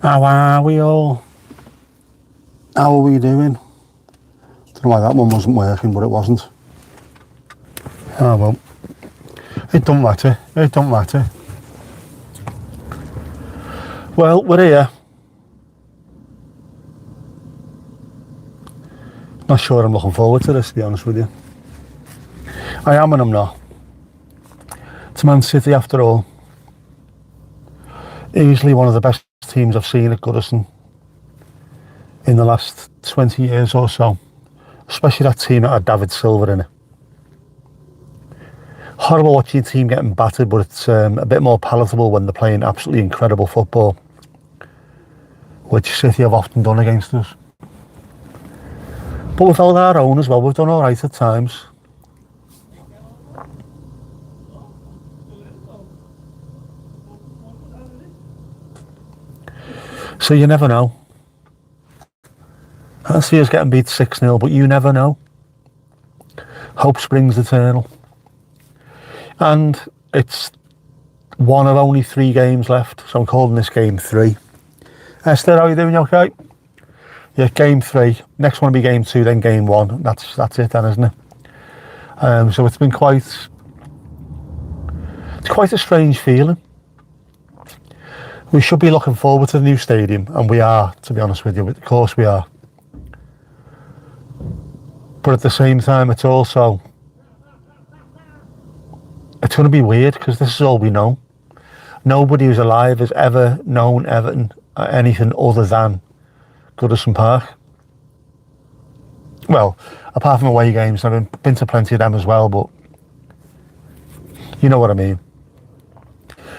How are we all? How are we doing? Don't know why that one wasn't working, but it wasn't. Oh well. It don't matter. It don't matter. Well, we're here. Not sure I'm looking forward to this, to be honest with you. I am and I'm not. It's Man City after all. Easily one of the best teams I've seen at Goodison in the last 20 years or so. Especially that team that had David Silva in it. Horrible watching your team getting battered, but it's a bit more palatable when they're playing absolutely incredible football, which City have often done against us. But we've held our own as well. We've done all right at times. So you never know. I see us getting beat 6-0, but you never know. Hope springs eternal. And it's one of only 3 games left, so I'm calling this game 3. Esther, how are you doing? You okay? Yeah, game 3. Next one will be game 2, then game 1. That's it then, isn't it? So it's quite a strange feeling. We should be looking forward to the new stadium, and we are, to be honest with you. Of course we are. But at the same time, it's going to be weird because this is all we know. Nobody who's alive has ever known Everton at anything other than Goodison Park. Well, apart from away games, I've been to plenty of them as well, but you know what I mean.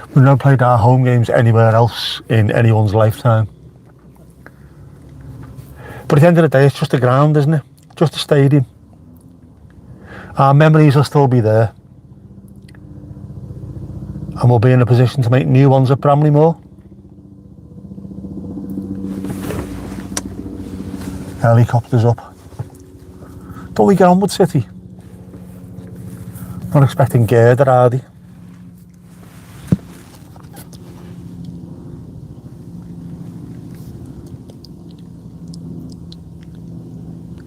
We've never played our home games anywhere else in anyone's lifetime. But at the end of the day, it's just a ground, isn't it? Just a stadium. Our memories will still be there. And we'll be in a position to make new ones at Bramley-Moore. Helicopters up. Don't we get on with City? Not expecting Gerda, are they?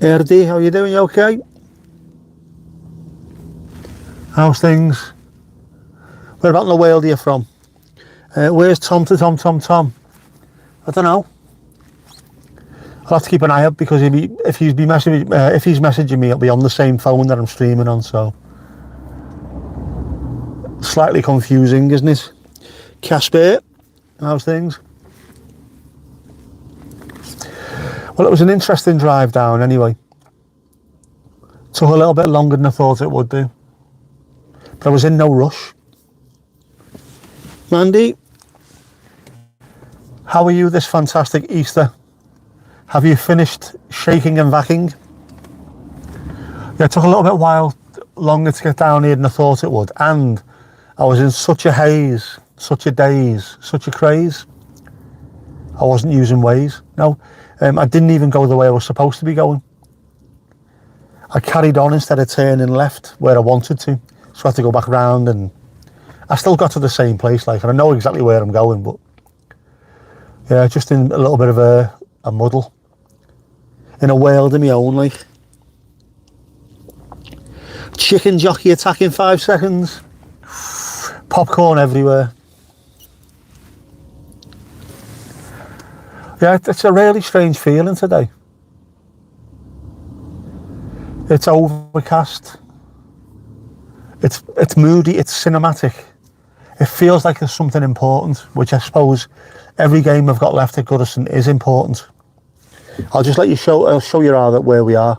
Erdy, how you doing? You okay? How's things? Where about in the world are you from? Where's Tom? I don't know. I'll have to keep an eye out because if he's messaging me, it'll be on the same phone that I'm streaming on. So slightly confusing, isn't it? Casper, how's things? Well, it was an interesting drive down anyway. Took a little bit longer than I thought it would do, but I was in no rush. Mandy, how are you this fantastic Easter? Have you finished shaking and vacking? Yeah, it took a little bit while longer to get down here than I thought it would, and I was in such a haze, such a daze, such a craze. I wasn't using Waze. No, I didn't even go the way I was supposed to be going. I carried on instead of turning left where I wanted to, so I had to go back round, and I still got to the same place, and I know exactly where I'm going, but yeah, just in a little bit of a muddle, in a world of my own, Chicken jockey attack in 5 seconds, popcorn everywhere. Yeah, it's a really strange feeling today. It's overcast. It's moody, it's cinematic. It feels like there's something important, which I suppose every game I've got left at Goodison is important. I'll just let you I'll show you where we are.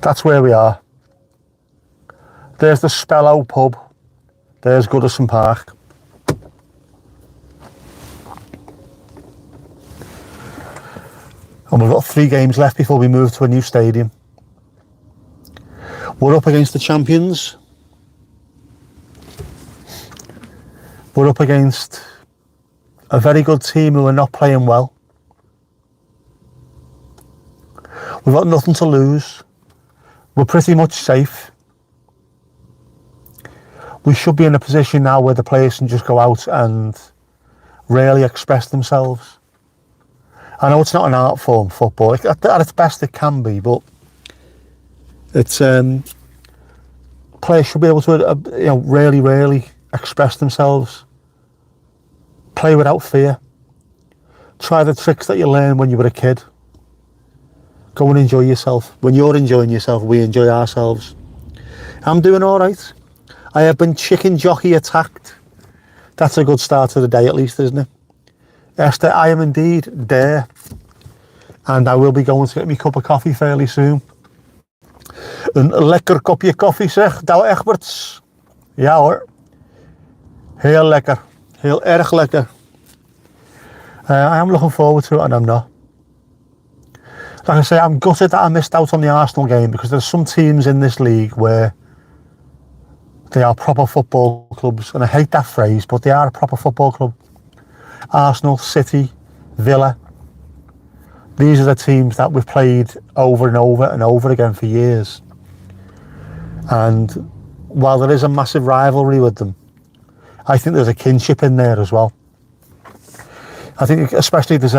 That's where we are. There's the Spellow pub. There's Goodison Park. And we've got 3 games left before we move to a new stadium. We're up against the champions. We're up against a very good team who are not playing well. We've got nothing to lose. We're pretty much safe. We should be in a position now where the players can just go out and really express themselves. I know it's not an art form, football. At its best, it can be, but it's players should be able to, really express themselves. Play without fear. Try the tricks that you learned when you were a kid. Go and enjoy yourself. When you're enjoying yourself, we enjoy ourselves. I'm doing all right. I have been chicken jockey attacked. That's a good start to the day, at least, isn't it? Esther, I am indeed there. And I will be going to get me a cup of coffee fairly soon. Een lekker kopje koffie zeg, Douwe Egberts. Ja hoor. Heel lekker. Heel erg lekker. I am looking forward to it and I'm not. Like I say, I'm gutted that I missed out on the Arsenal game because there's some teams in this league where they are proper football clubs, and I hate that phrase, but they are a proper football club. Arsenal, City, Villa. These are the teams that we've played over and over and over again for years. And while there is a massive rivalry with them, I think there's a kinship in there as well. I think especially there's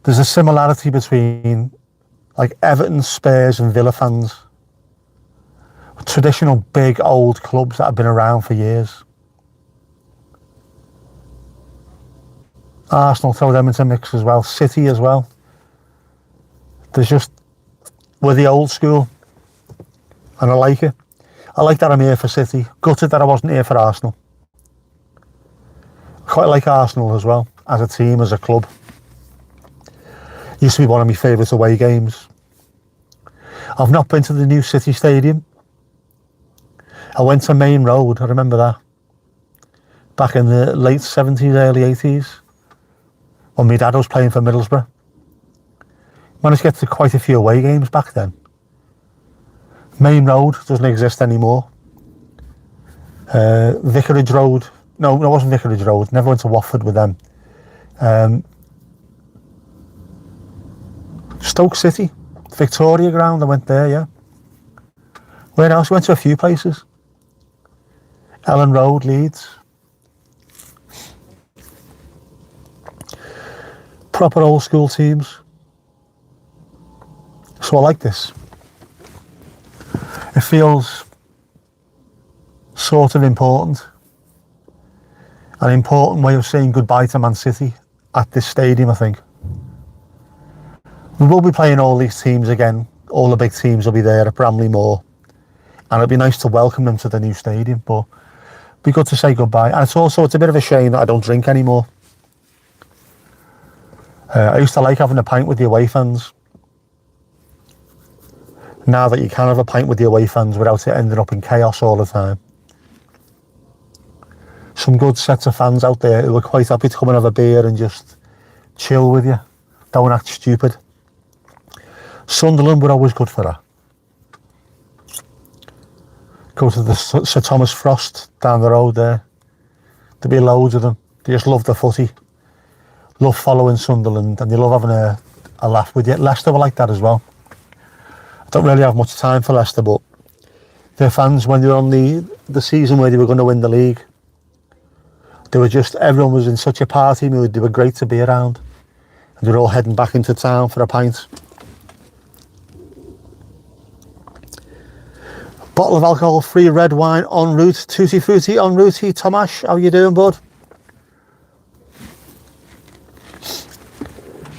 there's a similarity between like Everton, Spurs and Villa fans. Traditional big old clubs that have been around for years. Arsenal, throw them into the mix as well. City as well. We're the old school. And I like it. I like that I'm here for City. Gutted that I wasn't here for Arsenal. Quite like Arsenal as well, as a team, as a club. Used to be one of my favourite away games. I've not been to the new City Stadium. I went to Main Road, I remember that. Back in the late 70s, early 80s. When my dad was playing for Middlesbrough. Managed to get to quite a few away games back then. Main Road doesn't exist anymore. Vicarage Road. No, it wasn't Vicarage Road. Never went to Watford with them. Stoke City. Victoria Ground, I went there, yeah. Where else? I went to a few places. Ellen Road, Leeds. Proper old school teams. So I like this. It feels sort of important. An important way of saying goodbye to Man City at this stadium, I think. We will be playing all these teams again. All the big teams will be there at Bramley Moor. And it'll be nice to welcome them to the new stadium, but it'll be good to say goodbye. And it's a bit of a shame that I don't drink anymore. I used to like having a pint with the away fans. Now that you can have a pint with the away fans without it ending up in chaos all the time. Some good sets of fans out there who are quite happy to come and have a beer and just chill with you. Don't act stupid. Sunderland were always good for that. Go to the Sir Thomas Frost down the road there. There'll be loads of them. They just love the footy. Love following Sunderland and they love having a laugh with you. Leicester were like that as well. I don't really have much time for Leicester, but their fans, when they were on the season where they were going to win the league, everyone was in such a party mood. They were great to be around. And they were all heading back into town for a pint. Bottle of alcohol-free red wine en route. Tutti frutti en route. Tomash, how you doing, bud?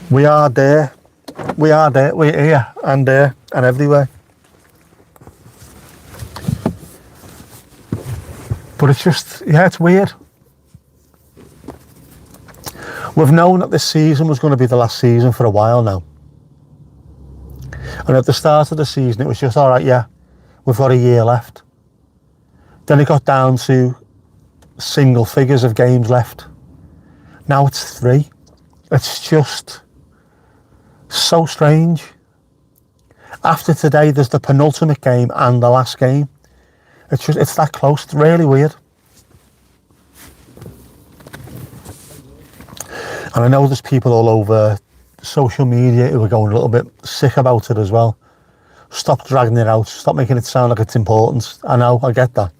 We are there. We are there. We're here and there and everywhere. But it's just, it's weird. We've known that this season was going to be the last season for a while now. And at the start of the season, it was just, all right, yeah, we've got a year left. Then it got down to single figures of games left. Now it's 3. It's just so strange. After today, there's the penultimate game and the last game. It's that close. It's really weird. And I know there's people all over social media who are going a little bit sick about it as well. Stop dragging it out. Stop making it sound like it's important. I know, I get that.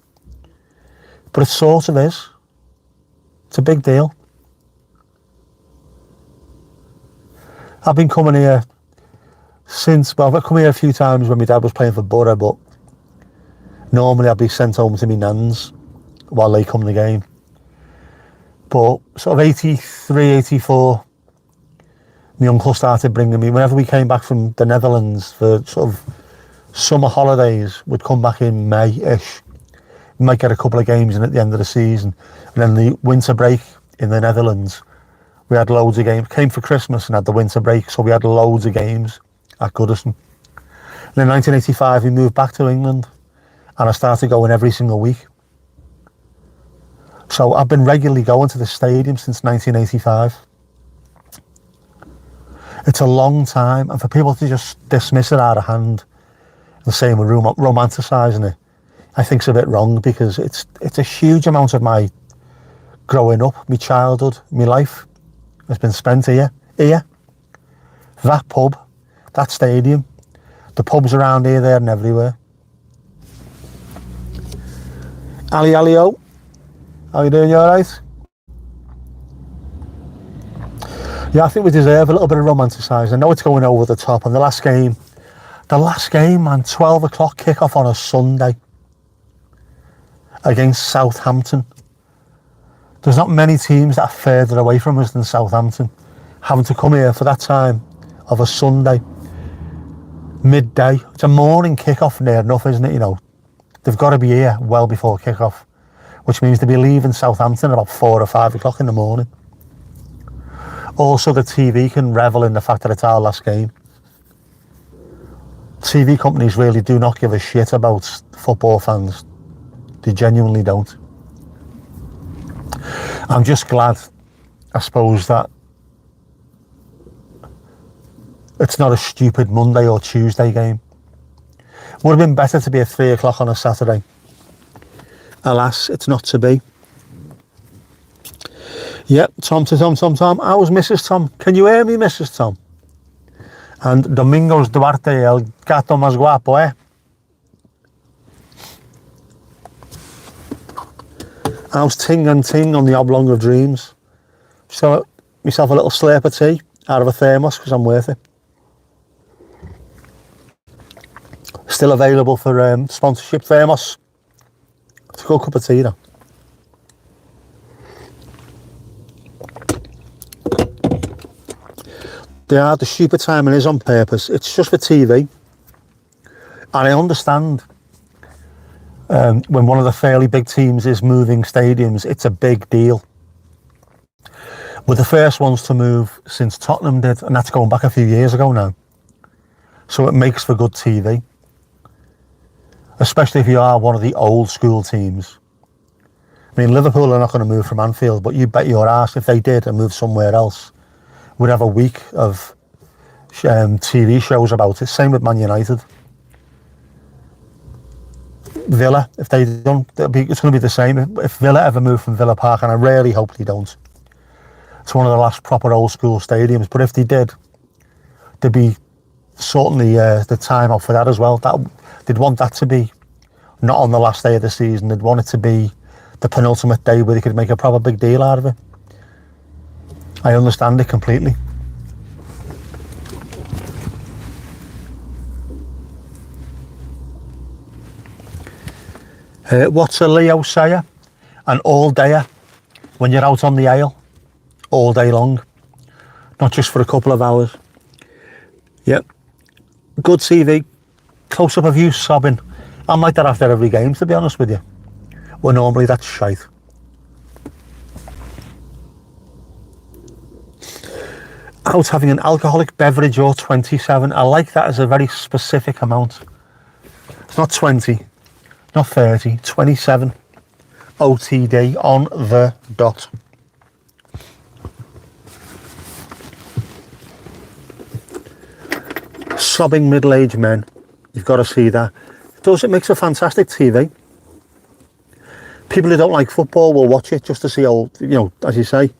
But it sort of is. It's a big deal. I've been coming here since, well, I've come here a few times when my dad was playing for Borough, but normally I'd be sent home to my nans while they come to the game. But sort of 83, 84, my uncle started bringing me, whenever we came back from the Netherlands for sort of summer holidays, we'd come back in May-ish. We might get a couple of games in at the end of the season. And then the winter break in the Netherlands, we had loads of games. Came for Christmas and had the winter break, so we had loads of games at Goodison. And in 1985, we moved back to England, and I started going every single week. So I've been regularly going to the stadium since 1985. It's a long time, and for people to just dismiss it out of hand, the same with romanticising it, I think it's a bit wrong, because it's a huge amount of my growing up, my childhood, my life has been spent here. That pub, that stadium, the pubs around here, there and everywhere. Ali-o, how you doing, you alright? Yeah, I think we deserve a little bit of romanticising. I know it's going over the top, and the last game, man, 12 o'clock kick-off on a Sunday against Southampton. There's not many teams that are further away from us than Southampton. Having to come here for that time of a Sunday, midday. It's a morning kick-off near enough, isn't it? You know, they've got to be here well before kick-off, which means they'll be leaving Southampton about 4 or 5 o'clock in the morning. Also, the TV can revel in the fact that it's our last game. TV companies really do not give a shit about football fans. They genuinely don't. I'm just glad, I suppose, that it's not a stupid Monday or Tuesday game. Would have been better to be at 3 o'clock on a Saturday. Alas, it's not to be. Yep, Tom to Tom. How's Mrs. Tom? Can you hear me, Mrs. Tom? And Domingos Duarte, el gato más guapo, eh? How's Ting and Ting on the oblong of dreams? So, myself a little slurp of tea out of a thermos, because I'm worth it. Still available for sponsorship, thermos. It's a good cup of tea, though. The stupid timing is on purpose. It's just for TV. And I understand when one of the fairly big teams is moving stadiums, it's a big deal. We're the first ones to move since Tottenham did, and that's going back a few years ago now. So it makes for good TV. Especially if you are one of the old school teams. I mean, Liverpool are not going to move from Anfield, but you bet your ass if they did and moved somewhere else, we'd have a week of TV shows about it. Same with Man United. Villa, if they don't, it's going to be the same. If Villa ever move from Villa Park, and I really hope they don't, it's one of the last proper old school stadiums, but if they did, there'd be certainly the time out for that as well. They'd want that to be not on the last day of the season. They'd want it to be the penultimate day where they could make a proper big deal out of it. I understand it completely. What's a Leo sayer? An all-dayer when you're out on the ale all day long, not just for a couple of hours. Yep. Good TV, close-up of you sobbing. I'm like that after every game, to be honest with you. Well, normally that's shite. Out having an alcoholic beverage or 27. I like that as a very specific amount. It's not 20, not 30, 27. OTD on the dot. Sobbing middle-aged men. You've got to see that. It makes a fantastic TV. People who don't like football will watch it just to see old, as you say,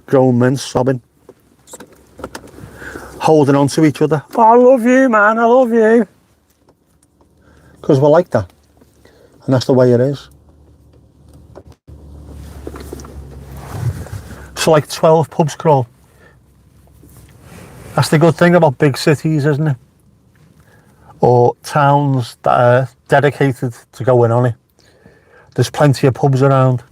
grown men sobbing. Holding on to each other. Oh, I love you, man, I love you. Because we're like that. And that's the way it is. So like 12 pubs crawl. That's the good thing about big cities, isn't it? Or towns that are dedicated to going on it. There's plenty of pubs around.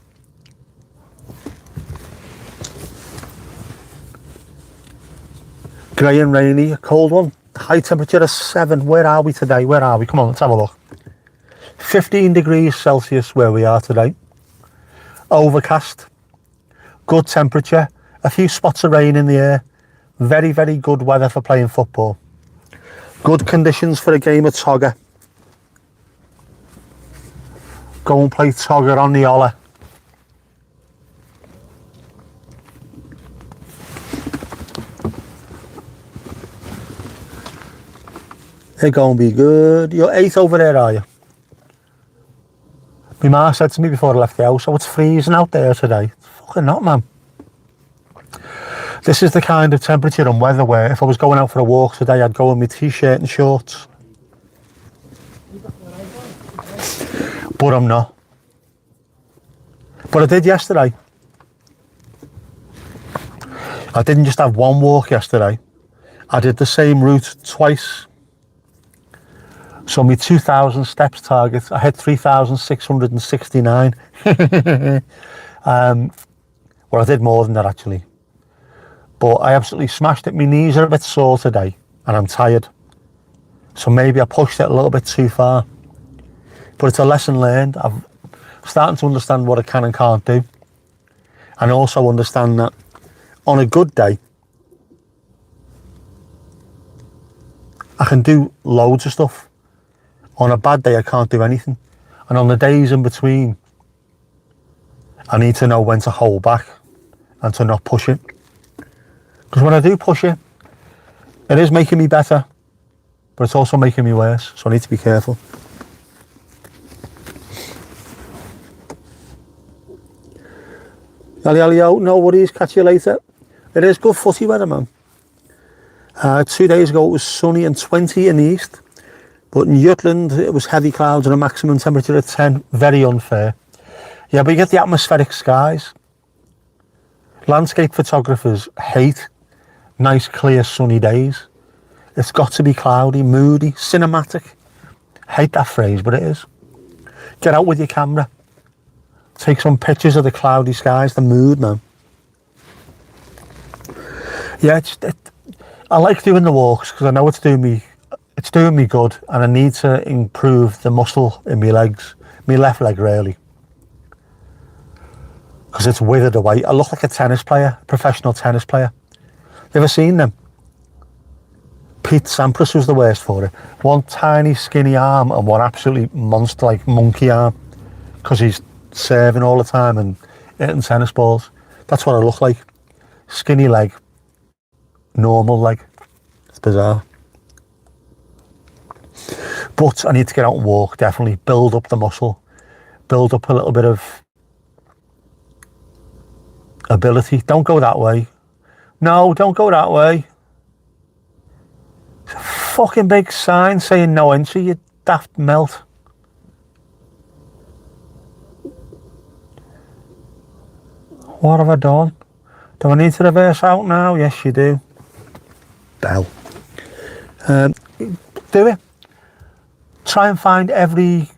Grey and rainy, a cold one. High temperature of 7. Where are we today? Where are we? Come on, let's have a look. 15 degrees Celsius where we are today. Overcast. Good temperature. A few spots of rain in the air. Very, very good weather for playing football. Good conditions for a game of Togger. Go and play Togger on the Ola. They're going to be good. You're 8 over there, are you? My ma said to me before I left the house, oh, it's freezing out there today. It's fucking not, man. This is the kind of temperature and weather where if I was going out for a walk today, I'd go in my t-shirt and shorts. But I'm not. But I did yesterday. I didn't just have one walk yesterday. I did the same route twice. So my 2,000 steps target, I hit 3,669. Well, I did more than that actually. But I absolutely smashed it. My knees are a bit sore today and I'm tired. So maybe I pushed it a little bit too far. But it's a lesson learned. I'm starting to understand what I can and can't do. And also understand that on a good day, I can do loads of stuff. On a bad day, I can't do anything. And on the days in between, I need to know when to hold back and to not push it. Because when I do push it, it is making me better, but it's also making me worse. So I need to be careful. Alio, no worries, catch you later. It is good footy weather, man. 2 days ago it was sunny and 20 in the east. But in Jutland, it was heavy clouds and a maximum temperature of 10. Very unfair. Yeah, but you get the atmospheric skies. Landscape photographers hate nice, clear, sunny days. It's got to be cloudy, moody, cinematic. Hate that phrase, but it is. Get out with your camera. Take some pictures of the cloudy skies, the mood, man. Yeah, I like doing the walks because I know it's doing me good, and I need to improve the muscle in my legs, my left leg really, because it's withered away. I look like a tennis player, professional tennis player. You ever seen them? Pete Sampras was the worst for it. One tiny skinny arm and one absolutely monster like monkey arm, because he's serving all the time and hitting tennis balls. That's what I look like. Skinny leg, normal leg. It's bizarre. But I need to get out and walk, definitely. Build up the muscle. Build up a little bit of ability. Don't go that way. No, don't go that way. It's a fucking big sign saying no entry, you daft melt. What have I done? Do I need to reverse out now? Yes, you do. Bell. Do it. Try and find every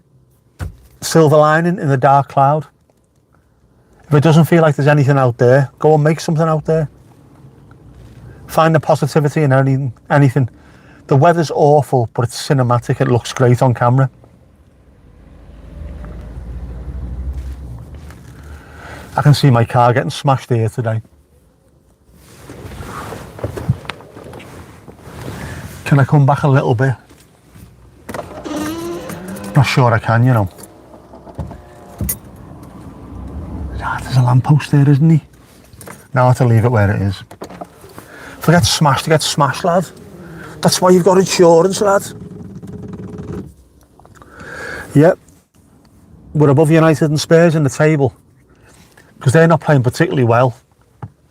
silver lining in the dark cloud. If it doesn't feel like there's anything out there, go and make something out there. Find the positivity in anything. The weather's awful, but it's cinematic. It looks great on camera. I can see my car getting smashed here today. Can I come back a little bit? Not sure I can, you know. There's a lamppost there, isn't he? Now I have to leave it where it is. If I get smashed, I get smashed, lad. That's why you've got insurance, lad. Yep. We're above United and Spurs in the table, because they're not playing particularly well.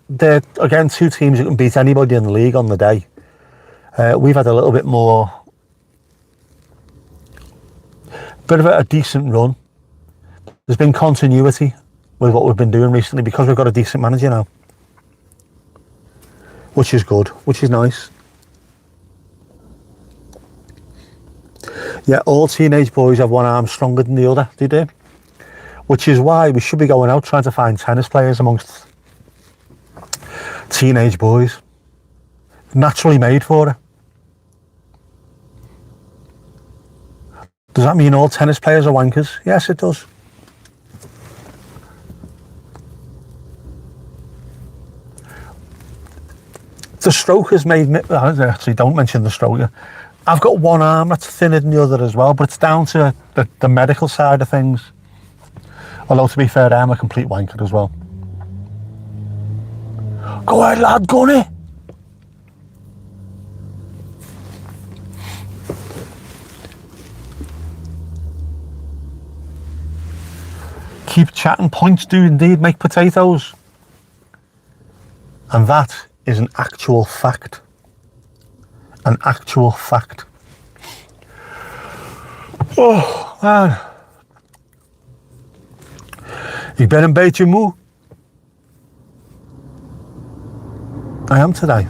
They're, again, two teams that can beat anybody in the league on the day. We've had a little bit more, bit of a decent run. There's been continuity with what we've been doing recently because we've got a decent manager now. which is good, which is nice. Yeah, all teenage boys have one arm stronger than the other, they do. Which is why we should be going out trying to find tennis players amongst teenage boys. Naturally made for it. Does that mean all tennis players are wankers? Yes, it does. The strokers made me, actually don't mention the stroker. I've got one arm that's thinner than the other as well, but it's down to the medical side of things. Although to be fair, I'm a complete wanker as well. Go ahead lad, gun it! Keep chatting, points do indeed make potatoes. And that is an actual fact. An actual fact. Oh, man. Ik ben een beetje moe. I am today.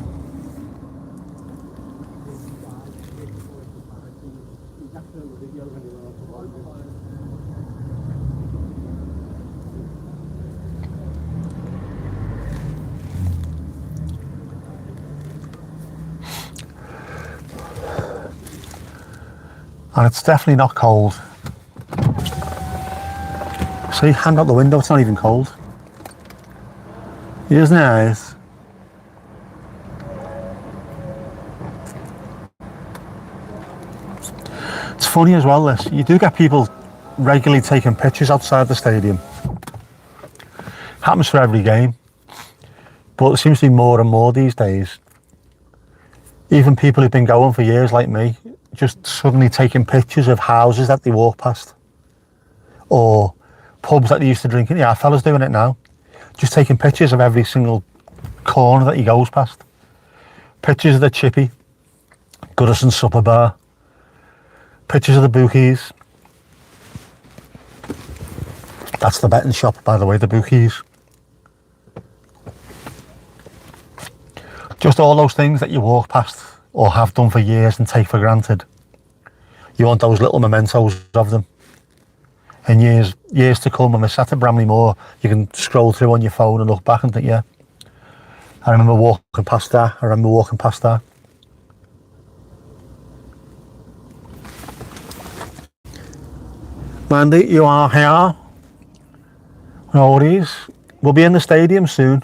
And it's definitely not cold. See, hand out the window, it's not even cold. Isn't it nice? It's funny as well, this. You do get people regularly taking pictures outside the stadium. Happens for every game. But it seems to be more and more these days. Even people who've been going for years like me, just suddenly taking pictures of houses that they walk past. Or pubs that they used to drink in. Yeah, fellas doing it now. Just taking pictures of every single corner that he goes past. Pictures of the Chippy, Goodison Supper Bar. Pictures of the bookies. That's the betting shop, by the way, the bookies. Just all those things that you walk past or have done for years and take for granted. You want those little mementos of them. In years to come, when we're sat at Bramley Moor, you can scroll through on your phone and look back and think, yeah, I remember walking past that, I remember walking past that. Mandy, you are here. No worries. We'll be in the stadium soon.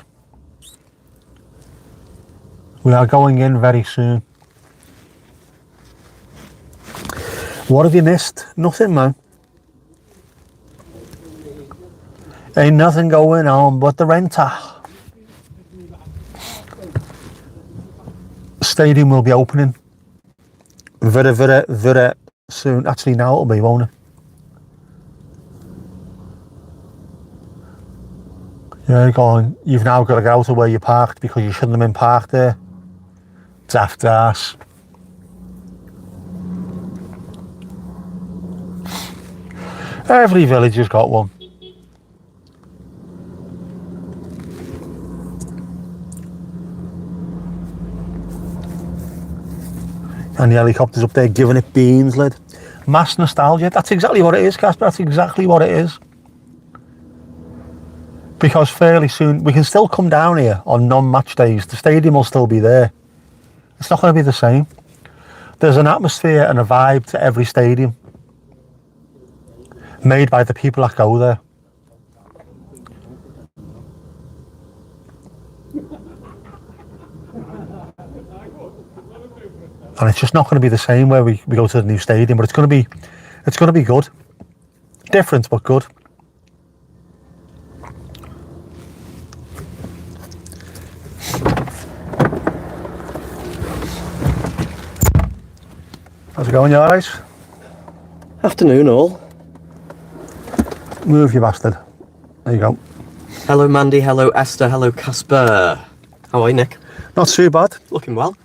We are going in very soon. What have you missed? Nothing, man. Ain't nothing going on but the renter. Stadium will be opening very soon. Actually, now it'll be, won't it? Yeah, going. You've now got to go to where you parked because you shouldn't have been parked there. Daft ass. Every village has got one. And the helicopter's up there giving it beans, lad. Mass nostalgia. That's exactly what it is, Casper. That's exactly what it is. Because fairly soon, we can still come down here on non-match days. The stadium will still be there. It's not going to be the same. There's an atmosphere and a vibe to every stadium. Made by the people that go there. And it's just not going to be the same where we go to the new stadium, but it's going to be good. Different, but good. How's it going, you alright? Afternoon all. Move, you bastard. There you go. Hello Mandy, hello Esther, hello Casper. How are you, Nick? Not too bad. Looking well.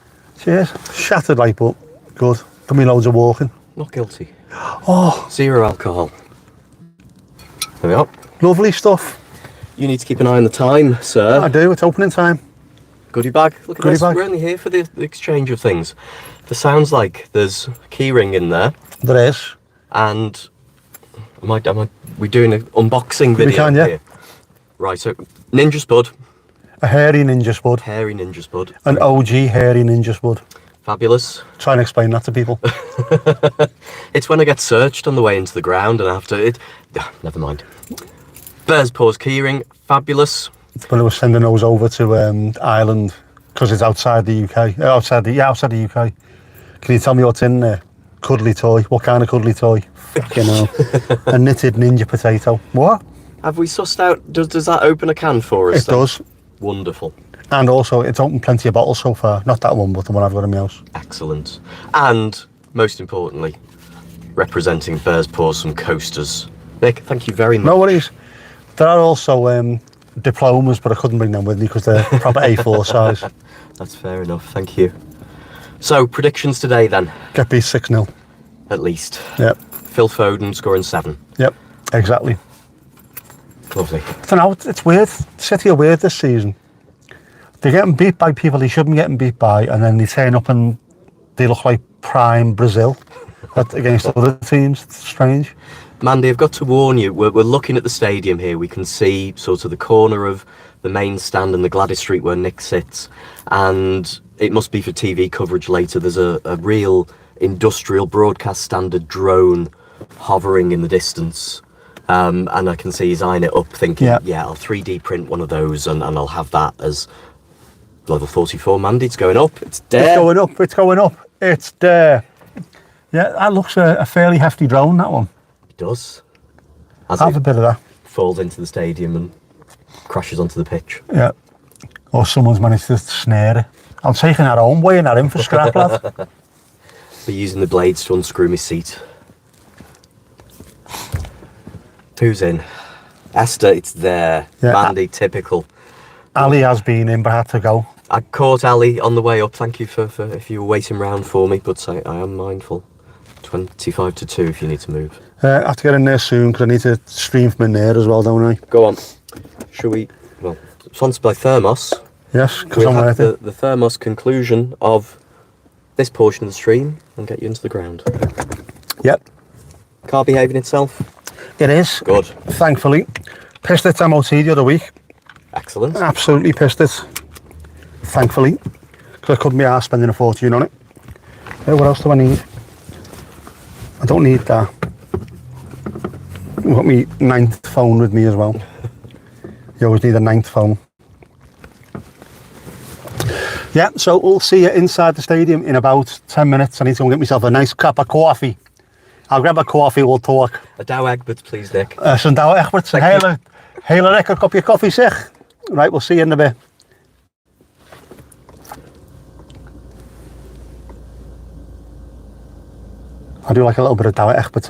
Cheers. Shattered like, but good. Done me loads of walking. Not guilty. Oh. Zero alcohol. There we are. Lovely stuff. You need to keep an eye on the time, sir. I do, it's opening time. Goodie bag. Look at Goodie this. bag. We're only here for the exchange of things. There sounds like there's a keyring in there, There is. and we doing an unboxing video We can, yeah. here? Right. So Ninja Spud, A hairy ninja spud. hairy Ninja Spud, An OG hairy ninja spud. fabulous. Try and explain that to people. It's when I get searched on the way into the ground, and after it, never mind. Bear's paws keyring, fabulous. When I was sending those over to Ireland, because it's outside the UK. Outside the UK. Can you tell me what's in there? Cuddly toy. What kind of cuddly toy? Fucking hell. A knitted ninja potato. What? Have we sussed out? Does that open a can for us? It does. Wonderful. And also, it's opened plenty of bottles so far. Not that one, but the one I've got in my house. Excellent. And most importantly, representing Bear's Paws, some coasters. Nick, thank you very much. No worries. There are also diplomas, but I couldn't bring them with me because they're proper A4 size. That's fair enough. Thank you. So predictions today then, Get beat 6-0. at least. Yep. Phil Foden scoring 7. Yep. Exactly. Lovely. I don't know, it's weird. City are weird this season. They're getting beat by people they shouldn't be getting beat by, and then they turn up and they look like prime Brazil against other teams. It's strange. Mandy, I've got to warn you, we're looking at the stadium here. We can see sort of the corner of the main stand and the Gladys Street where Nick sits, and it must be for TV coverage later. There's a real industrial broadcast standard drone hovering in the distance, and I can see he's eyeing it up thinking, yeah, I'll 3D print one of those and I'll have that as level 44. Mandy, it's going up. It's there. It's going up. It's going up. It's there. Yeah, that looks a fairly hefty drone, that one. It does. As Have a it bit of that. falls into the stadium and crashes onto the pitch. Yeah. Or someone's managed to snare it. I'm taking that home, weighing that in for scrap, lad. Be using the blades to unscrew my seat. Who's in? Esther, it's there. Yeah. Mandy, typical. Ali has been in, but had to go. I caught Ali on the way up. Thank you for if you were waiting round for me, but I am mindful. 25 to 2 if you need to move. I have to get in there soon because I need to stream from in there as well, don't I? Go on. Shall we? Well, sponsored by Thermos. Yes, because We'll I'm have ready. the Thermos conclusion of this portion of the stream and get you into the ground. Yep, Car behaving itself? it is. Good. Thankfully. Pissed its MOT the other week. Excellent. Absolutely pissed it. Thankfully. Because I couldn't be arsed spending a fortune on it. What else do I need? I don't need that. I've got my 9th phone with me as well. You always need a 9th phone. Yeah, so we'll see you inside the stadium in about 10 minutes. I need to go and get myself a nice cup of coffee. I'll grab a coffee, we'll talk. A Dow Egbert, please, Nick. Zo'n Douwe Egberts, een hele lekker kopje koffie zeg. Right, we'll see you in a bit. I do like a little bit of Douwe Egberts.